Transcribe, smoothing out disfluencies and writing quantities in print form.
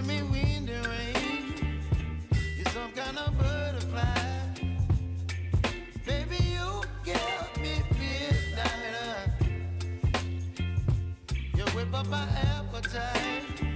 giving me wind and rain. You're some kind of butterfly. Baby, you give me midnight. You whip up my appetite.